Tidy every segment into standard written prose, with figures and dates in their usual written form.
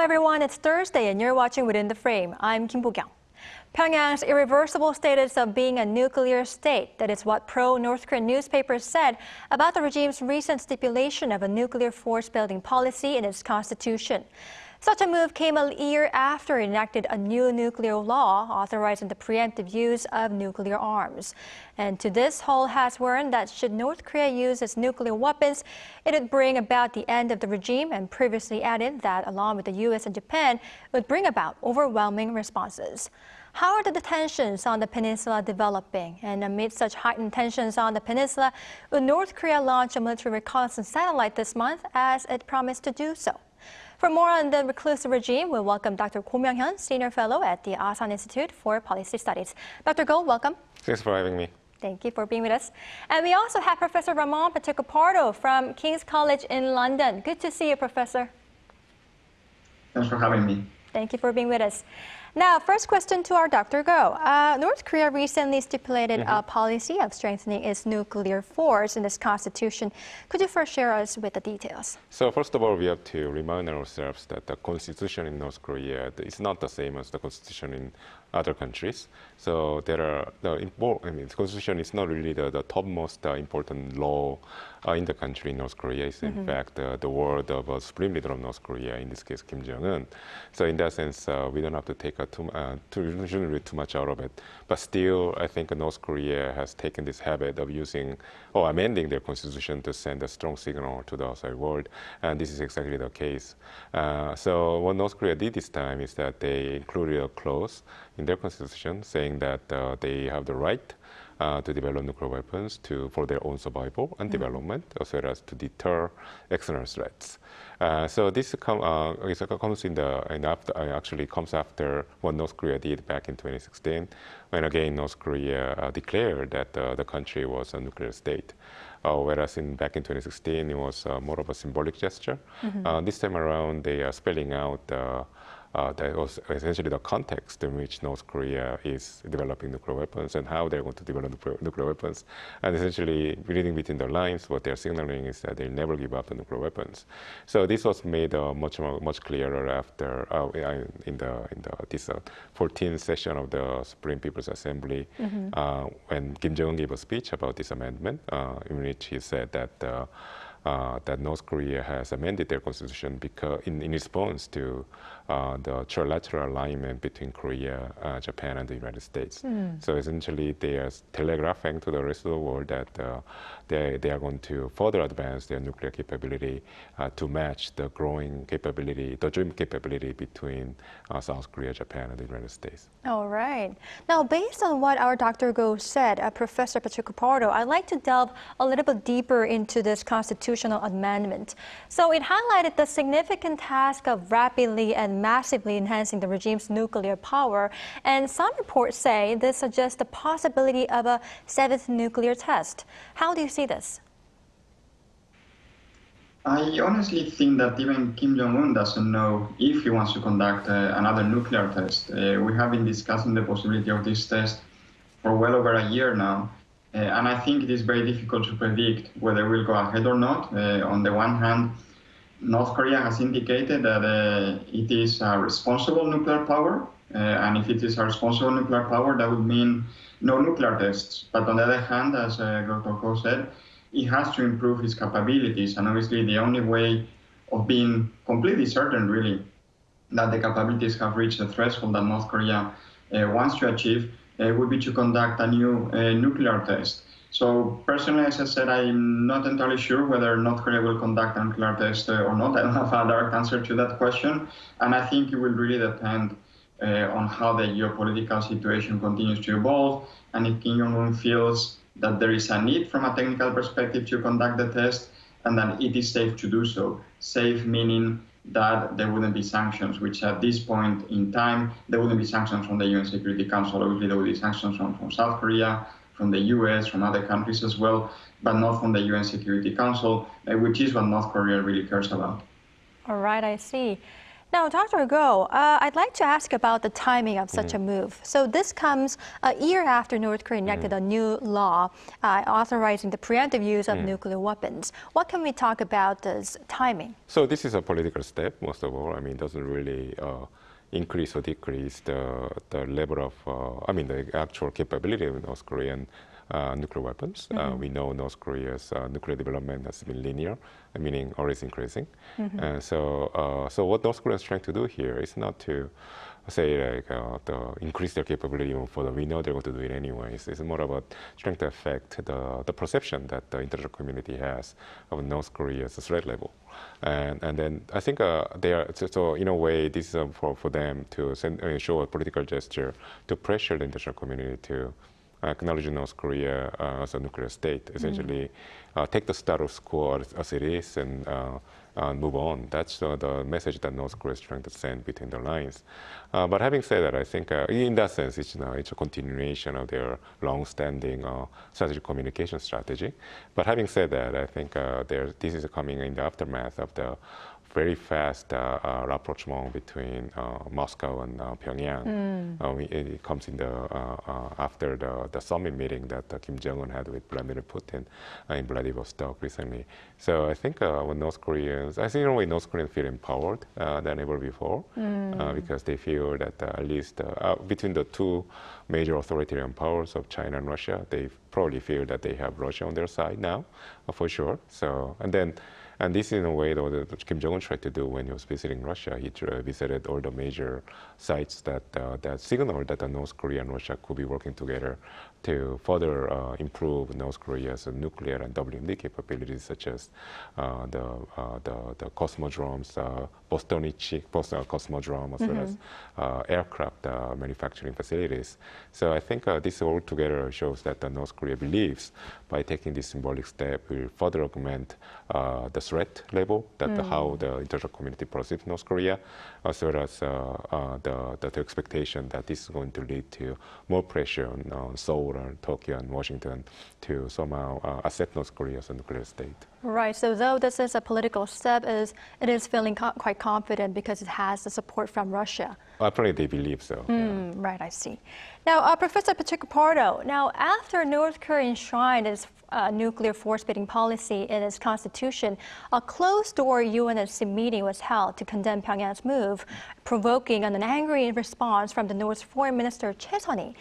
everyone, it's Thursday and you're watching Within the Frame. I'm Kim Bo-kyung. Pyongyang's irreversible status of being a nuclear state, that is what pro-North Korean newspapers said about the regime's recent stipulation of a nuclear force-building policy in its constitution. Such a move came a year after it enacted a new nuclear law authorizing the preemptive use of nuclear arms. And to this, Seoul has warned that should North Korea use its nuclear weapons, it would bring about the end of the regime, and previously added that, along with the U.S. and Japan, would bring about overwhelming responses. How are the tensions on the peninsula developing? And amid such heightened tensions on the peninsula, would North Korea launch a military reconnaissance satellite this month, as it promised to do so? For more on the reclusive regime, we'll welcome Dr. Go Myong-hyun, Senior Fellow at the Asan Institute for Policy Studies. Dr. Go, welcome. Thanks for having me. Thank you for being with us. And we also have Professor Ramon Pacheco-Pardo from King's College in London. Good to see you, Professor. Thanks for having me. Thank you for being with us. Now, first question to our Dr. Go. North Korea recently stipulated a policy of strengthening its nuclear force in its constitution. Could you first share us with the details? So first of all, we have to remind ourselves that the constitution in North Korea is not the same as the constitution in other countries. So there are the constitution is not really the topmost important law in the country. North Korea is in fact the word of a supreme leader of North Korea, in this case Kim Jong-un. So in that sense, we don't have to take shouldn't read too much out of it. But still, I think North Korea has taken this habit of using or amending their constitution to send a strong signal to the outside world, and this is exactly the case. So what North Korea did this time is that they included a clause in their constitution saying that they have the right to develop nuclear weapons for their own survival and development, as well as to deter external threats. So this comes actually comes after what North Korea did back in 2016, when again North Korea declared that the country was a nuclear state. Whereas back in 2016, it was more of a symbolic gesture. This time around, they are spelling out that was essentially the context in which North Korea is developing nuclear weapons and how they're going to develop nuclear weapons. And essentially, reading between the lines, what they're signaling is that they'll never give up the nuclear weapons. So this was made much clearer after in this 14th session of the Supreme People's Assembly, when Kim Jong-un gave a speech about this amendment, in which he said that that North Korea has amended their constitution because in response to the trilateral alignment between Korea, Japan, and the United States. So essentially, they are telegraphing to the rest of the world that they are going to further advance their nuclear capability to match the growing capability, the joint capability between South Korea, Japan, and the United States. All right. Now, based on what our Dr. Go said, Professor Pacheco-Pardo, I'd like to delve a little bit deeper into this constitutional amendment. So it highlighted the significant task of rapidly and massively enhancing the regime's nuclear power, and some reports say this suggests the possibility of a 7th nuclear test. How do you see this? I honestly think that even Kim Jong-un doesn't know if he wants to conduct another nuclear test. We have been discussing the possibility of this test for well over a year now. And I think it is very difficult to predict whether we'll go ahead or not. On the one hand, North Korea has indicated that it is a responsible nuclear power. And if it is a responsible nuclear power, that would mean no nuclear tests. But on the other hand, as Dr. Ko said, it has to improve its capabilities. And obviously, the only way of being completely certain, really, that the capabilities have reached the threshold that North Korea wants to achieve would be to conduct a new nuclear test. So personally, as I said, I'm not entirely sure whether North Korea will conduct a nuclear test or not. I don't have a direct answer to that question. And I think it will really depend on how the geopolitical situation continues to evolve. And if Kim Jong-un feels that there is a need from a technical perspective to conduct the test, and that it is safe to do so. Safe meaning that there wouldn't be sanctions, which at this point in time, there wouldn't be sanctions from the UN Security Council. Obviously, there would be sanctions from South Korea, from the US, from other countries as well, but not from the UN Security Council, which is what North Korea really cares about. All right, I see. Now, Dr. Go, I'd like to ask about the timing of such a move. So this comes a year after North Korea enacted a new law authorizing the preemptive use of nuclear weapons. What can we talk about as timing? So this is a political step, most of all. I mean, it doesn't really increase or decrease the level of, the actual capability of North Korean nuclear weapons. We know North Korea's nuclear development has been linear, meaning always increasing. And so what North Korea is trying to do here is not to say increase their capability even further. We know they're going to do it anyways. It's more about trying to affect the perception that the international community has of North Korea's threat level. And then I think they are, so in a way, this is for them to show a political gesture to pressure the international community to acknowledge North Korea as a nuclear state, essentially take the status quo as it is and move on. That's the message that North Korea is trying to send between the lines. But having said that, I think in that sense, it's a continuation of their long-standing strategic communication strategy. But having said that, I think this is coming in the aftermath of the very fast rapprochement between Moscow and Pyongyang. It comes in after the summit meeting that Kim Jong-un had with Vladimir Putin in Vladivostok recently. So I think when North Koreans, I think in a way North Koreans feel empowered than ever before because they feel that at least between the two major authoritarian powers of China and Russia, they probably feel that they have Russia on their side now, for sure. So, and this, in a way, though, that Kim Jong-un tried to do when he was visiting Russia. He visited all the major sites that signaled that North Korea and Russia could be working together to further improve North Korea's nuclear and WMD capabilities, such as the cosmodromes, Bostonichi cosmodrome, as well as aircraft manufacturing facilities. So I think this all together shows that North Korea believes by taking this symbolic step will further augment the threat level, that how the international community perceives North Korea, as well as the expectation that this is going to lead to more pressure on Seoul and Tokyo and Washington to somehow accept North Korea as a nuclear state. Right. So though this is a political step, it is feeling quite confident because it has the support from Russia. Apparently they believe so. Yeah. Right, I see. Now, Professor Pacheco-Pardo, now after North Korea enshrined its nuclear force-making policy in its constitution, a closed-door UNSC meeting was held to condemn Pyongyang's move, provoking an angry response from the North's Foreign Minister Choi Sun-hee.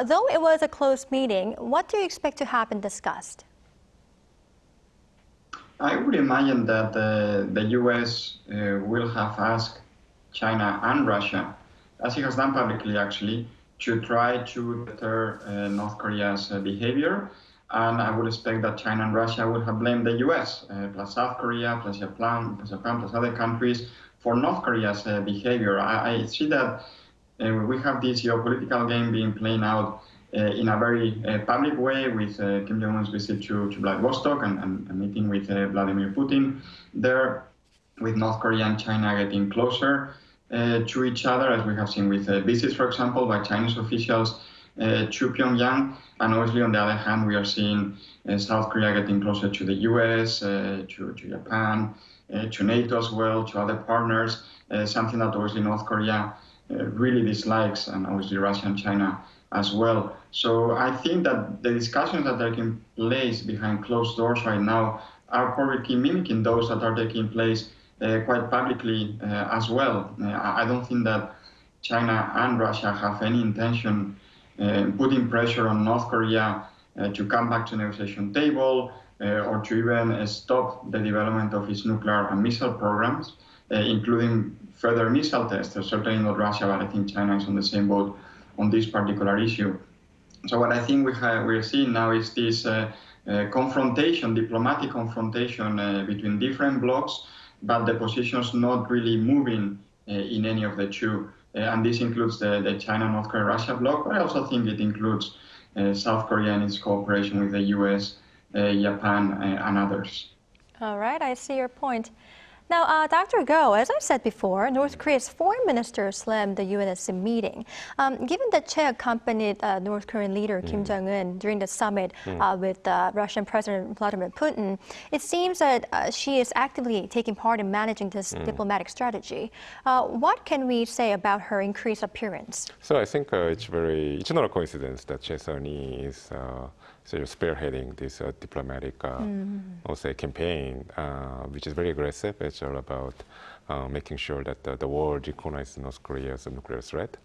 Though it was a closed meeting, what do you expect to have been discussed? I would imagine that the U.S. Will have asked China and Russia, as it has done publicly actually, to try to deter North Korea's behavior. And I would expect that China and Russia would have blamed the U.S., plus South Korea, plus Japan, plus other countries for North Korea's behavior. I see that we have this geopolitical game being played out in a very public way with Kim Jong-un's visit to Vladivostok and meeting with Vladimir Putin there, with North Korea and China getting closer to each other, as we have seen with visits, for example, by Chinese officials to Pyongyang. And obviously, on the other hand, we are seeing South Korea getting closer to the US, to Japan, to NATO as well, to other partners, something that obviously North Korea really dislikes, and obviously Russia and China as well. So I think that the discussions that are taking place behind closed doors right now are probably mimicking those that are taking place quite publicly as well. I don't think that China and Russia have any intention putting pressure on North Korea to come back to the negotiation table or to even stop the development of its nuclear and missile programs, including further missile tests. Certainly not Russia, but I think China is on the same boat on this particular issue. So what I think we're seeing now is this confrontation, diplomatic confrontation between different blocs, but the positions not really moving in any of the two. And this includes the China, North Korea, Russia bloc, but I also think it includes South Korea and its cooperation with the US, Japan, and others. All right, I see your point. Now, Dr. Go, as I said before, North Korea's foreign minister slammed the UNSC meeting. Given that Che accompanied North Korean leader Kim Jong-un during the summit with Russian President Vladimir Putin, it seems that she is actively taking part in managing this diplomatic strategy. What can we say about her increased appearance? So I think it's not a coincidence that Che Sun-hee is spearheading this diplomatic, I'll say, campaign, which is very aggressive. It's all about making sure that the world recognizes North Korea as a nuclear threat.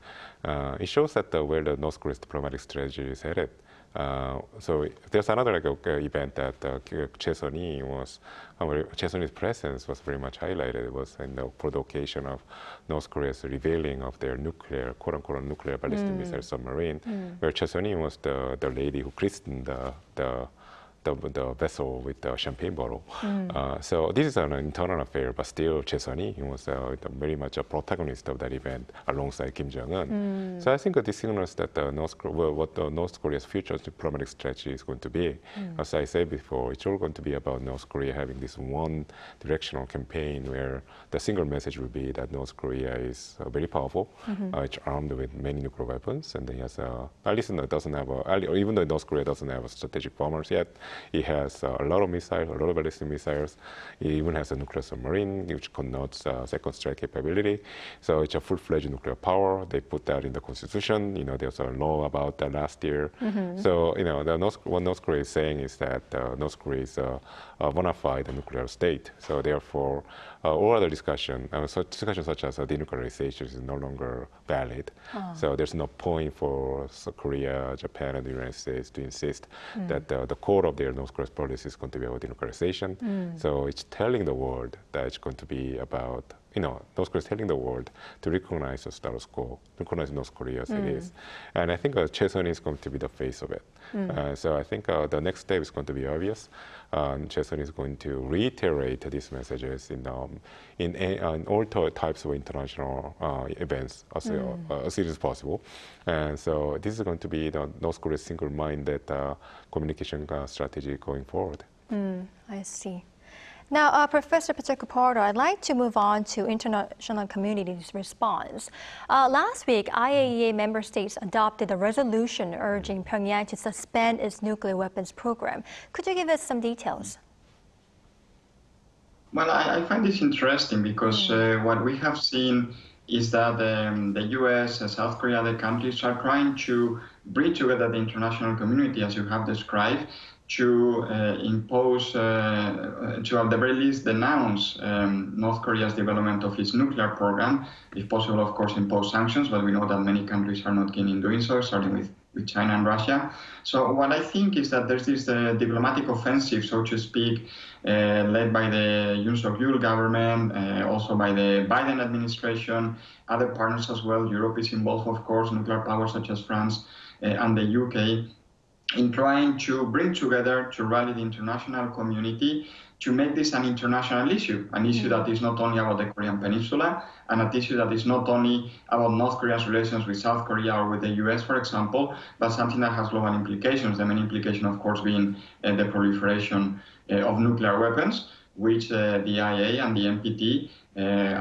It shows that where the North Korea's diplomatic strategy is headed. So there's another event that Che Sun-hee's presence was very much highlighted. It was for the occasion of North Korea's revealing of their nuclear, quote-unquote, nuclear ballistic missile submarine, where Che Sun-hee was the lady who christened the vessel with the champagne bottle. So this is an internal affair, but still Che Sun-hee was very much a protagonist of that event alongside Kim Jong-un. So I think this signals that what North Korea's future diplomatic strategy is going to be. As I said before, it's all going to be about North Korea having this one directional campaign where the single message will be that North Korea is very powerful, it's armed with many nuclear weapons, and it has at least it doesn't have even though North Korea doesn't have strategic bombers yet, it has a lot of missiles, a lot of ballistic missiles. It even has a nuclear submarine, which connotes second strike capability. So it's a full-fledged nuclear power. They put that in the constitution. There's a law about that last year. So, what North Korea is saying is that North Korea is a bona fide nuclear state. So therefore, all other discussions such as denuclearization is no longer valid. So there's no point for Korea, Japan, and the United States to insist that the core of their North Korea's policy is going to be about denuclearization. So it's telling the world that it's going to be about, North Korea is telling the world to recognize the status quo, recognize North Korea as it is. And I think Che Sun-hee is going to be the face of it. So I think the next step is going to be obvious. Che Sun-hee is going to reiterate these messages in all types of international events as it is possible. And so this is going to be the North Korea's single-minded communication strategy going forward. I see. Now, Professor Pacheco-Pardo, I'd like to move on to international community's response. Last week, IAEA member states adopted a resolution urging Pyongyang to suspend its nuclear weapons program. Could you give us some details? Well, I find this interesting because what we have seen is that the US, South Korea, other countries are trying to bring together the international community, as you have described, to impose, to at the very least denounce North Korea's development of its nuclear program. If possible, of course, impose sanctions, but we know that many countries are not keen in doing so, starting with China and Russia. So what I think is that there's this diplomatic offensive, so to speak, led by the Yoon Suk-yeol government, also by the Biden administration, other partners as well. Europe is involved, of course, nuclear powers such as France and the UK, in trying to bring together, to rally the international community to make this an international issue, an issue that is not only about the Korean Peninsula, and an issue that is not only about North Korea's relations with South Korea or with the US, for example, but something that has global implications. The main implication, of course, being the proliferation of nuclear weapons, which the IAEA and the NPT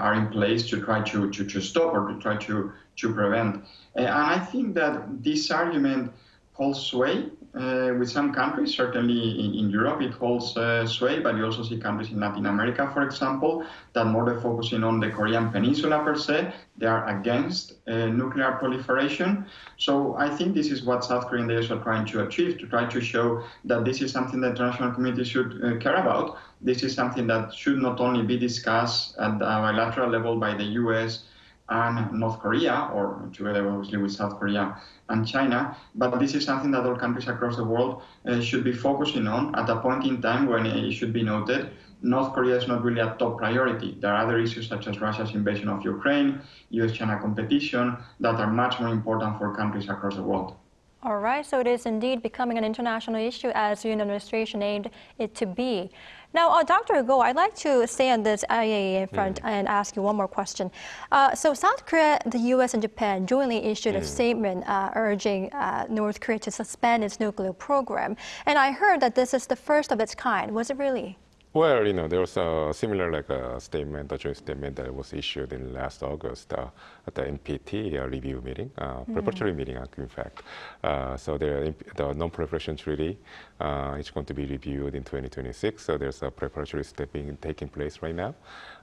are in place to try to stop or to try to prevent. And I think that this argument holds sway with some countries. Certainly in Europe it holds sway, but you also see countries in Latin America, for example, that more than focusing on the Korean Peninsula per se, they are against nuclear proliferation. So I think this is what South Korea and the US are trying to achieve, to try to show that this is something the international community should care about. This is something that should not only be discussed at a bilateral level by the US and North Korea, or together obviously with South Korea and China, but this is something that all countries across the world should be focusing on at a point in time when it should be noted North Korea is not really a top priority. There are other issues such as Russia's invasion of Ukraine, US-China competition, that are much more important for countries across the world. All right, so it is indeed becoming an international issue as the administration aimed it to be. Now, Dr. Go, I'd like to stay on this IAEA front and ask you one more question. So South Korea, the US, and Japan jointly issued a statement urging North Korea to suspend its nuclear program. And I heard that this is the first of its kind. Was it really? Well, there was a similar statement, a joint statement that was issued in last August at the NPT review meeting, preparatory meeting, in fact. So the non-proliferation treaty is going to be reviewed in 2026. So there's a preparatory step taking place right now,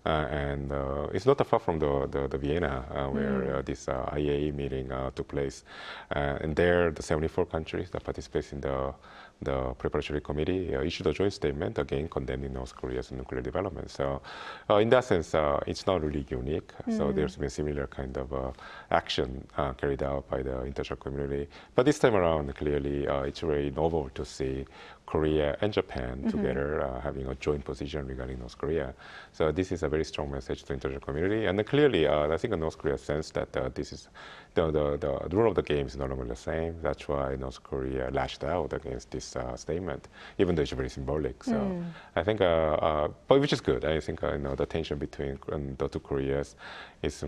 and it's not far from the Vienna where this IAEA meeting took place, and there the 74 countries that participate in the preparatory committee issued a joint statement again condemning North Korea's nuclear development. So in that sense, it's not really unique. So there's been similar kind of action carried out by the international community. But this time around, clearly, it's very novel to see Korea and Japan together having a joint position regarding North Korea. So this is a very strong message to the international community. And clearly, I think North Korea sense that this is the rule of the game is no longer the same. That's why North Korea lashed out against this statement, even though it's very symbolic. So I think, but which is good. I think the tension between the two Koreas is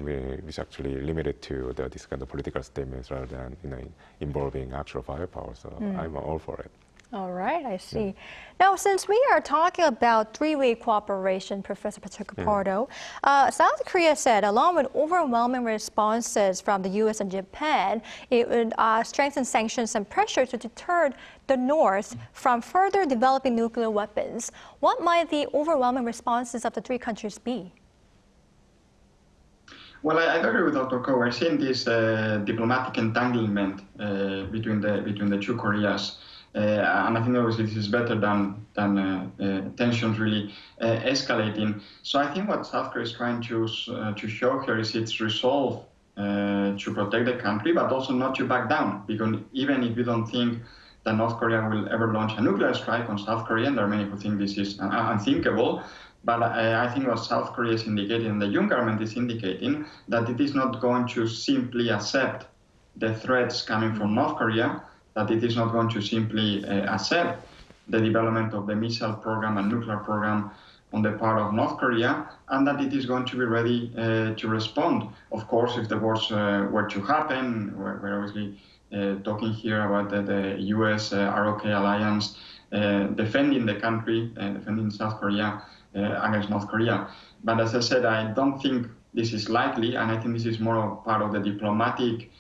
actually limited to this kind of political statements rather than involving actual firepower. So I'm all for it. All right, I see. Now, since we are talking about three-way cooperation, Professor Patrick Pardo, South Korea said, along with overwhelming responses from the U.S. and Japan, it would strengthen sanctions and pressure to deter the North from further developing nuclear weapons. What might the overwhelming responses of the three countries be? Well, I agree with Dr. Ko. We're seeing this diplomatic entanglement between the two Koreas. And I think obviously this is better than tensions really escalating. So I think what South Korea is trying to show here is its resolve to protect the country, but also not to back down. Because even if you don't think that North Korea will ever launch a nuclear strike on South Korea, and there are many who think this is unthinkable, but I think what South Korea is indicating, and the Yoon government is indicating, that it is not going to simply accept the threats coming from North Korea, that it is not going to simply accept the development of the missile program and nuclear program on the part of North Korea, and that it is going to be ready to respond. Of course, if the wars were to happen, we're obviously talking here about the U.S. ROK alliance defending the country, defending South Korea against North Korea. But as I said, I don't think this is likely, and I think this is more part of the diplomatic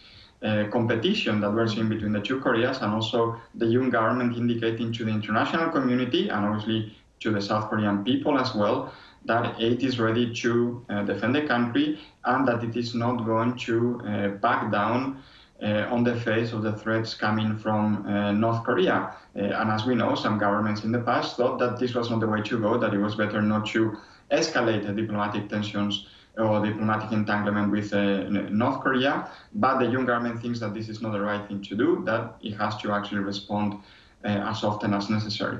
competition that we're seeing between the two Koreas, and also the Yoon government indicating to the international community and obviously to the South Korean people as well that it is ready to defend the country and that it is not going to back down on the face of the threats coming from North Korea. And as we know, some governments in the past thought that this was not the way to go, that it was better not to escalate the diplomatic tensions or diplomatic entanglement with North Korea, but the Yoon government thinks that this is not the right thing to do, that it has to actually respond as often as necessary.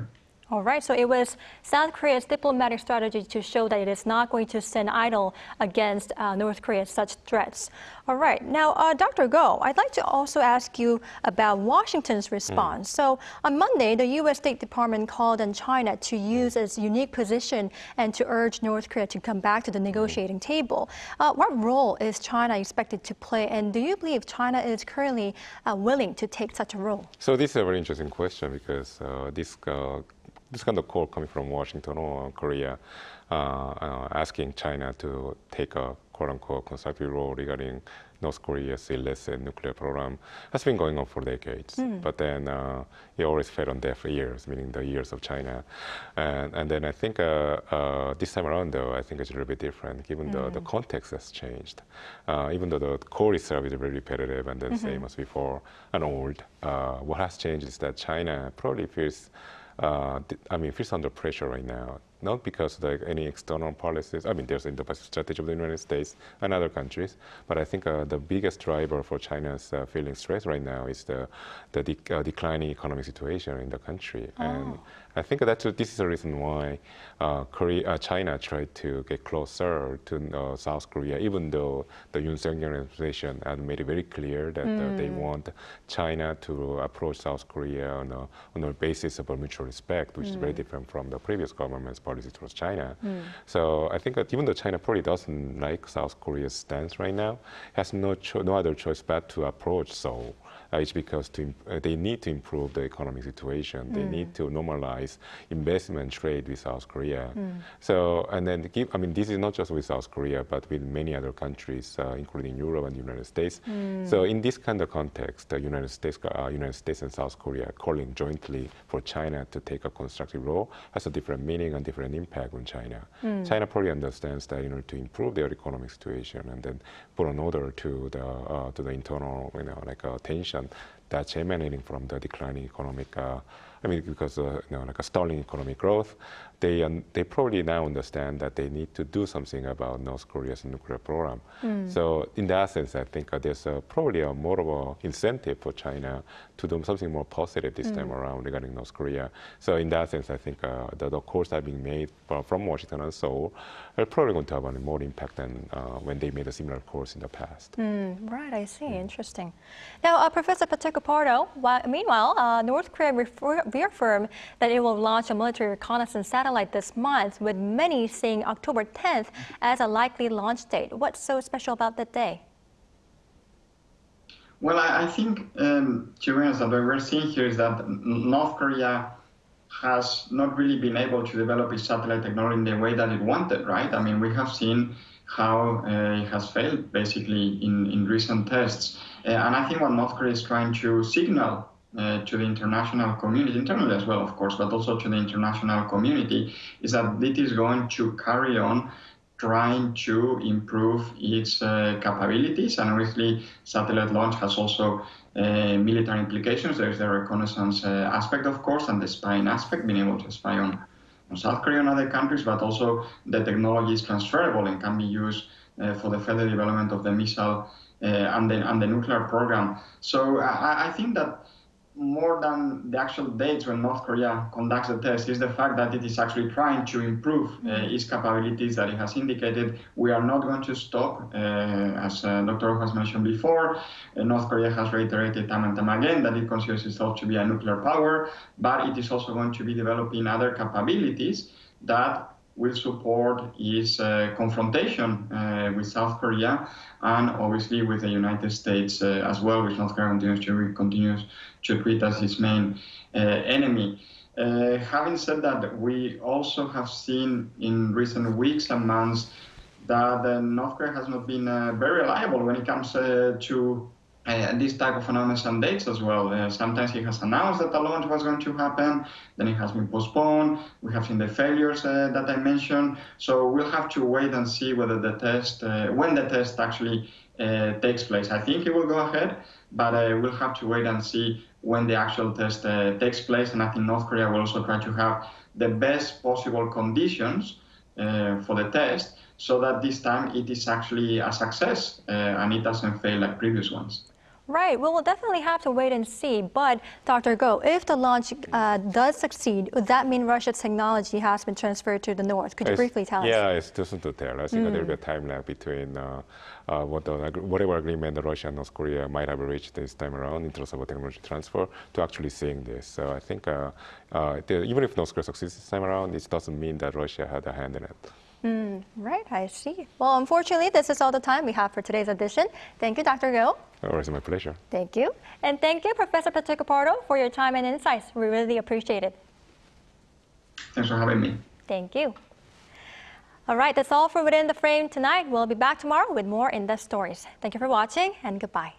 All right, so it was South Korea's diplomatic strategy to show that it is not going to stand idle against North Korea's such threats. All right, now, Dr. Go, I'd like to also ask you about Washington's response. So on Monday, the U.S. State Department called on China to use its unique position and to urge North Korea to come back to the negotiating table. What role is China expected to play, and do you believe China is currently willing to take such a role? So this is a very interesting question because this kind of call coming from Washington or Korea asking China to take a quote-unquote constructive role regarding North Korea's illicit nuclear program has been going on for decades. But then it always fell on deaf ears, meaning the ears of China. And then I think this time around, though, I think it's a little bit different, given the context has changed. Even though the core itself is very repetitive and then same as before and old, what has changed is that China probably feels feels under pressure right now, not because of any external policies. I mean, there's the Indo-Pacific strategy of the United States and other countries, but I think the biggest driver for China's feeling stress right now is the declining economic situation in the country. And I think this is the reason why China tried to get closer to South Korea, even though the Yoon administration had made it very clear that they want China to approach South Korea on a basis of mutual respect, which is very different from the previous government's policy. policy towards China. So I think that even though China probably doesn't like South Korea's stance right now, has no other choice but to approach Seoul. It's because they need to improve the economic situation. They need to normalize investment trade with South Korea. So, and then this is not just with South Korea, but with many other countries, including Europe and the United States. So in this kind of context, the United States and South Korea calling jointly for China to take a constructive role has a different meaning and different impact on China. China probably understands that in order to improve their economic situation and then put an order to the internal, tension that's emanating from the declining economic, because like a stalling economic growth, they probably now understand that they need to do something about North Korea's nuclear program. So in that sense, I think there's probably a more of an incentive for China to do something more positive this time around regarding North Korea. So in that sense, I think the calls that are being made from Washington and Seoul are probably going to have a more impact than when they made a similar course in the past. Right, I see. Interesting. Now, Professor Pacheco-Pardo, meanwhile, North Korea reaffirmed that it will launch a military reconnaissance satellite this month, with many seeing October 10th as a likely launch date. What's so special about that day? Well, I think, to be honest, what we're seeing here is that North Korea has not really been able to develop its satellite technology in the way that it wanted, right? I mean, we have seen how it has failed, basically, in recent tests. And I think what North Korea is trying to signal to the international community, internally as well, of course, but also to the international community, is that it is going to carry on trying to improve its capabilities. And obviously, satellite launch has also military implications. There's the reconnaissance aspect, of course, and the spying aspect, being able to spy on South Korea and other countries, but also the technology is transferable and can be used for the further development of the missile and the nuclear program. So I think that more than the actual dates when North Korea conducts the test is the fact that it is actually trying to improve its capabilities that it has indicated. We are not going to stop, as Dr. has mentioned before. North Korea has reiterated time and time again that it considers itself to be a nuclear power, but it is also going to be developing other capabilities that will support its confrontation with South Korea and obviously with the United States as well, which North Korea continues to treat as its main enemy. Having said that, we also have seen in recent weeks and months that North Korea has not been very reliable when it comes to this type of announcements and dates as well. Sometimes he has announced that the launch was going to happen, then it has been postponed. We have seen the failures that I mentioned. So we'll have to wait and see whether the test, when the test actually takes place. I think it will go ahead, but we'll have to wait and see when the actual test takes place. And I think North Korea will also try to have the best possible conditions for the test, so that this time it is actually a success and it doesn't fail like previous ones. Right. Well, we'll definitely have to wait and see. But Dr. Go, if the launch does succeed, would that mean Russia's technology has been transferred to the north? Could you briefly tell us? Yeah, it's too soon to tell. I think there will be a time lag between whatever agreement Russia and North Korea might have reached this time around in terms of a technology transfer to actually seeing this. So I think even if North Korea succeeds this time around, it doesn't mean that Russia had a hand in it. Right, I see. Well, unfortunately, this is all the time we have for today's edition. Thank you, Dr. Go. Always my pleasure. Thank you. And thank you, Professor Pacheco-Pardo, for your time and insights. We really appreciate it. Thanks for having me. Thank you. All right, that's all for Within the Frame tonight. We'll be back tomorrow with more in-depth stories. Thank you for watching, and goodbye.